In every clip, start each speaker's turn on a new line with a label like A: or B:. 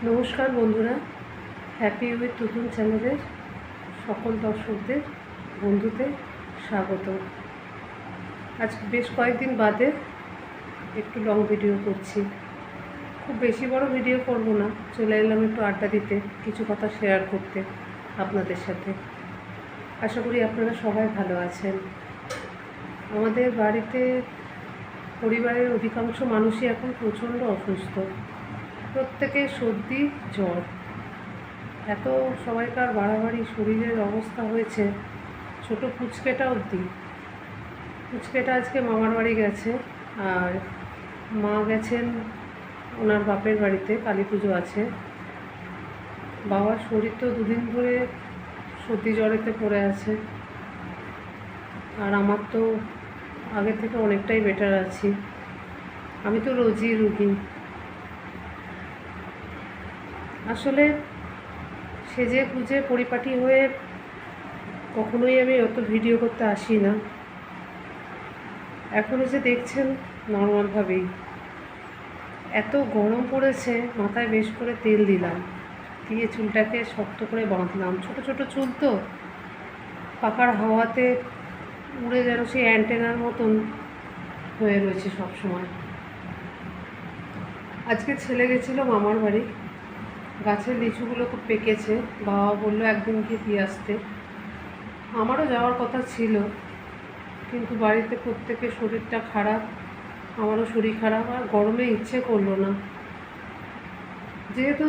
A: নমস্কার বন্ধুরা, happy with Tutun চ্যানেলের সকল দর্শকদের বন্ধুদের স্বাগত। আজ বেশ কয়েকদিন বাদে একটু লং ভিডিও করছি। খুব বেশি বড় ভিডিও করব না, চলে এলাম একটু আড্ডা দিতে, কিছু কথা শেয়ার করতে আপনাদের সাথে। আশা করি আপনারা সবাই ভালো আছেন। আমাদের বাড়িতে পরিবারের অধিকাংশ মানুষই এখন প্রচণ্ড অসুস্থ। প্রত্যেকের সর্দি জ্বর, এত সবাইকার বাড়াবাড়ি শরীরের অবস্থা হয়েছে। ছোট পুচকেটা অবধি, পুচকেটা আজকে মামার বাড়ি গেছে, আর মা গেছেন ওনার বাপের বাড়িতে, কালী পুজো আছে। বাবার শরীর তো দুদিন ধরে সর্দি জ্বরেতে পড়ে আছে, আর আমার তো আগের থেকে অনেকটাই বেটার আছি। আমি তো রোজই রুগী। আসলে সেজে গুজে পরিপাটি হয়ে কখনোই আমি অত ভিডিও করতে আসি না। এখন যে দেখছেন নর্মালভাবেই। এত গরম পড়েছে, মাথায় বেশ করে তেল দিলাম, দিয়ে চুলটাকে শক্ত করে বাঁধলাম। ছোট ছোট চুল তো, পাখার হাওয়াতে উড়ে যেন সেই অ্যান্টেনার মতন হয়ে রয়েছে সব সময়। আজকে ছেলে গেছিলো মামার বাড়ি, গাছের লিচুগুলো খুব পেকেছে, বাবা বললো একদিন গিয়ে দিয়ে আসতে। আমারও যাওয়ার কথা ছিল, কিন্তু বাড়িতে প্রত্যেকের শরীরটা খারাপ, আমারও শরীর খারাপ, আর গরমে ইচ্ছে করলো না। যেহেতু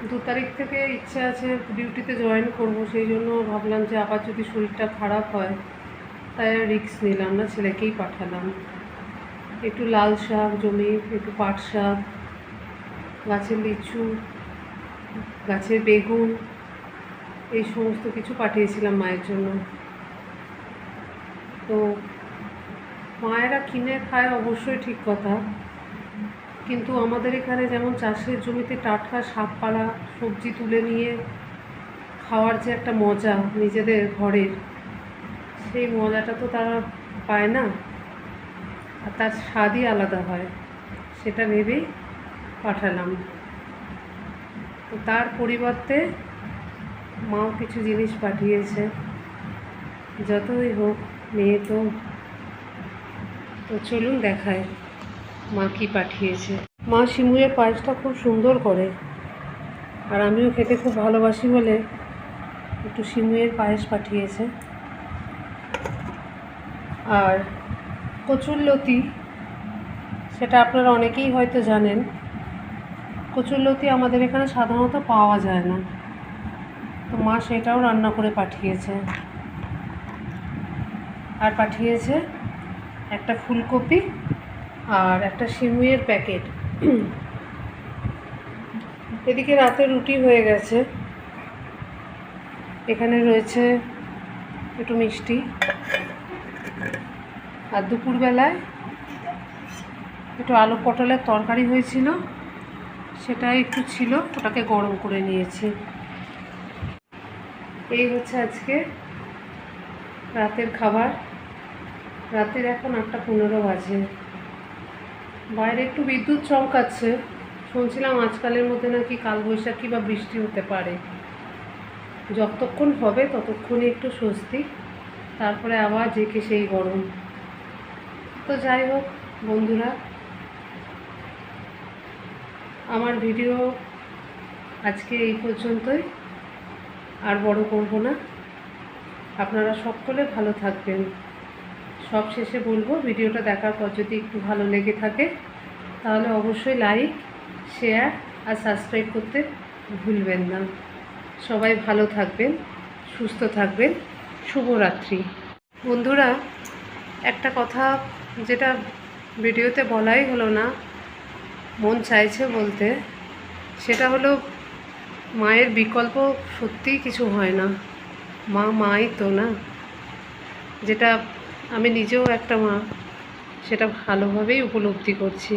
A: 2 তারিখ থেকে ইচ্ছে আছে ডিউটিতে জয়েন করব, সেই জন্য ভাবলাম যে আবার যদি শরীরটা খারাপ হয়, তাই আর রিস্ক নিলাম না, ছেলেকেই পাঠালাম। একটু লাল শাক জমি, একটু পাট শাক, গাছের লিচু, গাছের বেগুন, এই সমস্ত কিছু পাঠিয়েছিলাম মায়ের জন্য। তো মায়েরা কিনে খায় অবশ্যই ঠিক কথা, কিন্তু আমাদের এখানে যেমন চাষের জমিতে টাটকা শাকপালা সবজি তুলে নিয়ে খাওয়ার যে একটা মজা নিজেদের ঘরের, সেই মজাটা তো তারা পায় না, আর তার স্বাদই আলাদা হয়। সেটা ভেবেই পাঠালাম। তো তার পরিবর্তে মাও কিছু জিনিস পাঠিয়েছে। যতই হোক, মেয়ে তো। তো চলুন দেখায় মা কী পাঠিয়েছে। মা শিমুয়ের পায়েসটা খুব সুন্দর করে, আর আমিও খেতে খুব ভালোবাসি বলে একটু শিমুয়ের পায়েস পাঠিয়েছে। আর কচুরলতি, সেটা আপনারা অনেকেই হয়তো জানেন। কচুরলতি আমাদের এখানে সাধারণত পাওয়া যায় না, তো মা সেটাও রান্না করে পাঠিয়েছে। আর পাঠিয়েছে একটা ফুলকপি আর একটা সিমুইয়ের প্যাকেট। এদিকে রাতে রুটি হয়ে গেছে, এখানে রয়েছে একটু মিষ্টি, আর দুপুরবেলায় একটু আলু পটলের তরকারি হয়েছিল, সেটা একটু ছিল, ওটাকে গরম করে নিয়েছি। এই হচ্ছে আজকে রাতের খাবার। রাতের এখন 8:15 বাজে। বাইরে একটু বিদ্যুৎ চমকাচ্ছে, শুনছিলাম আজকালের মধ্যে নাকি কালবৈশাখী বা বৃষ্টি হতে পারে। যতক্ষণ হবে ততক্ষণই একটু স্বস্তি, তারপরে আবার জেকে সেই গরম। তো যাই হোক বন্ধুরা, আমার ভিডিও আজকে এই পর্যন্তই, আর বড় করব না। আপনারা সকলে ভালো থাকবেন। সব শেষে বলবো, ভিডিওটা দেখার পর যদি একটু ভালো লেগে থাকে তাহলে অবশ্যই লাইক, শেয়ার আর সাবস্ক্রাইব করতে ভুলবেন না। সবাই ভালো থাকবেন, সুস্থ থাকবেন। শুভরাত্রি। বন্ধুরা, একটা কথা যেটা ভিডিওতে বলাই হলো না, মন চাইছে বলতে, সেটা হলো মায়ের বিকল্প সত্যিই কিছু হয় না। মা মাই তো না, যেটা আমি নিজেও একটা মা, সেটা ভালোভাবেই উপলব্ধি করছি।